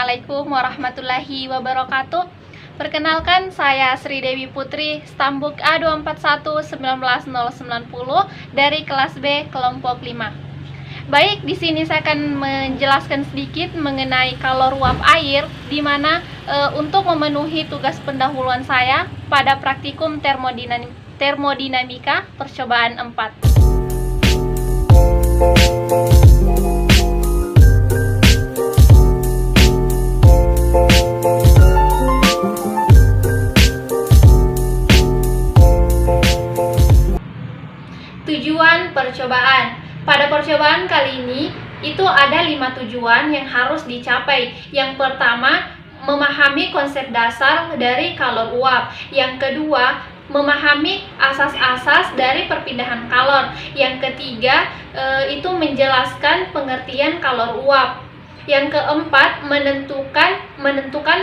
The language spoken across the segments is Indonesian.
Assalamualaikum warahmatullahi wabarakatuh. Perkenalkan, saya Sri Dewi Putri, Stambuk A241-19090 dari kelas B kelompok 5. Baik, di sini saya akan menjelaskan sedikit mengenai kalor uap air, di mana untuk memenuhi tugas pendahuluan saya pada praktikum termodinamika percobaan 4. Tujuan percobaan. Pada percobaan kali ini, itu ada 5 tujuan yang harus dicapai. Yang pertama, memahami konsep dasar dari kalor uap. Yang kedua, memahami asas-asas dari perpindahan kalor. Yang ketiga, itu menjelaskan pengertian kalor uap. Yang keempat, menentukan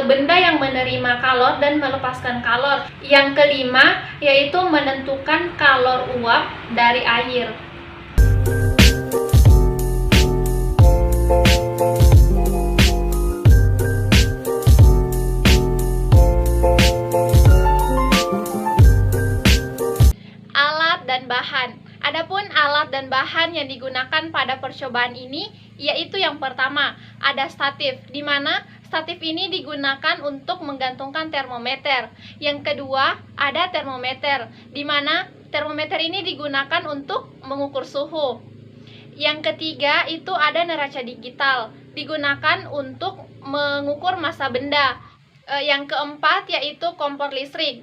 benda yang menerima kalor dan melepaskan kalor. Yang kelima, yaitu menentukan kalor uap dari air. Alat dan bahan. Adapun alat dan bahan yang digunakan pada percobaan ini, yaitu yang pertama, ada statif, di mana statif ini digunakan untuk menggantungkan termometer. Yang kedua, ada termometer, di mana termometer ini digunakan untuk mengukur suhu. Yang ketiga, itu ada neraca digital, digunakan untuk mengukur massa benda. Yang keempat, yaitu kompor listrik,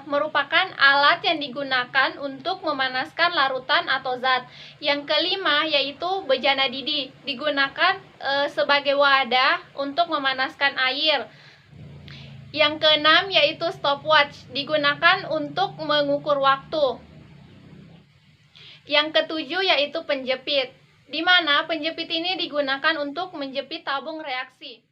merupakan alat yang digunakan untuk memanaskan larutan atau zat. Yang kelima, yaitu bejana didih, digunakan sebagai wadah untuk memanaskan air. Yang keenam, yaitu stopwatch, digunakan untuk mengukur waktu. Yang ketujuh, yaitu penjepit, di mana penjepit ini digunakan untuk menjepit tabung reaksi.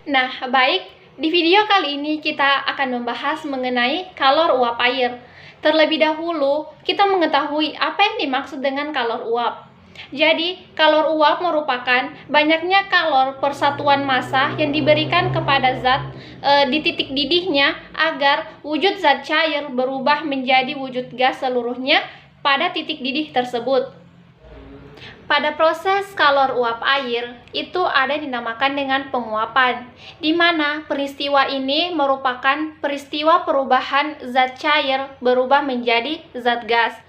Nah, baik, di video kali ini kita akan membahas mengenai kalor uap air. Terlebih dahulu, kita mengetahui apa yang dimaksud dengan kalor uap. Jadi, kalor uap merupakan banyaknya kalor persatuan massa yang diberikan kepada zat di titik didihnya agar wujud zat cair berubah menjadi wujud gas seluruhnya pada titik didih tersebut. Pada proses kalor uap air, itu ada dinamakan dengan penguapan, di mana peristiwa ini merupakan peristiwa perubahan zat cair berubah menjadi zat gas.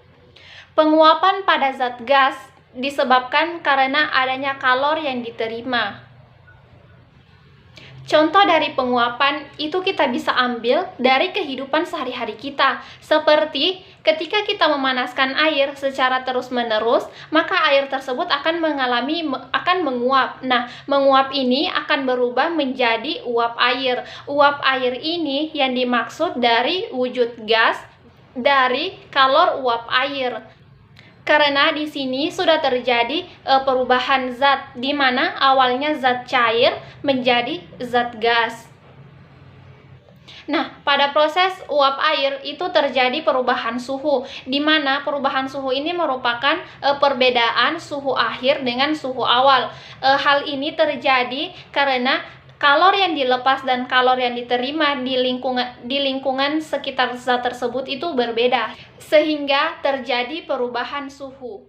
Penguapan pada zat gas disebabkan karena adanya kalor yang diterima. Contoh dari penguapan itu kita bisa ambil dari kehidupan sehari-hari kita, seperti ketika kita memanaskan air secara terus-menerus, maka air tersebut akan menguap. Nah, menguap ini akan berubah menjadi uap air. Uap air ini yang dimaksud dari wujud gas dari kalor uap air. Karena di sini sudah terjadi perubahan zat, di mana awalnya zat cair menjadi zat gas. Nah, pada proses uap air itu terjadi perubahan suhu, di mana perubahan suhu ini merupakan perbedaan suhu akhir dengan suhu awal. Hal ini terjadi karena kalor yang dilepas dan kalor yang diterima di lingkungan sekitar zat tersebut itu berbeda, sehingga terjadi perubahan suhu.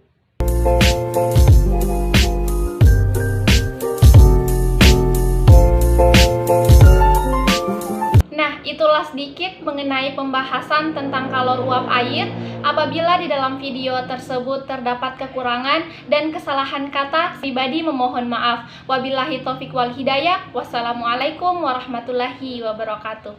Nah, itulah sedikit mengenai pembahasan tentang kalor uap air. Apabila di dalam video tersebut terdapat kekurangan dan kesalahan kata, pribadi memohon maaf. Wabillahi taufiq wal hidayah. Wassalamualaikum warahmatullahi wabarakatuh.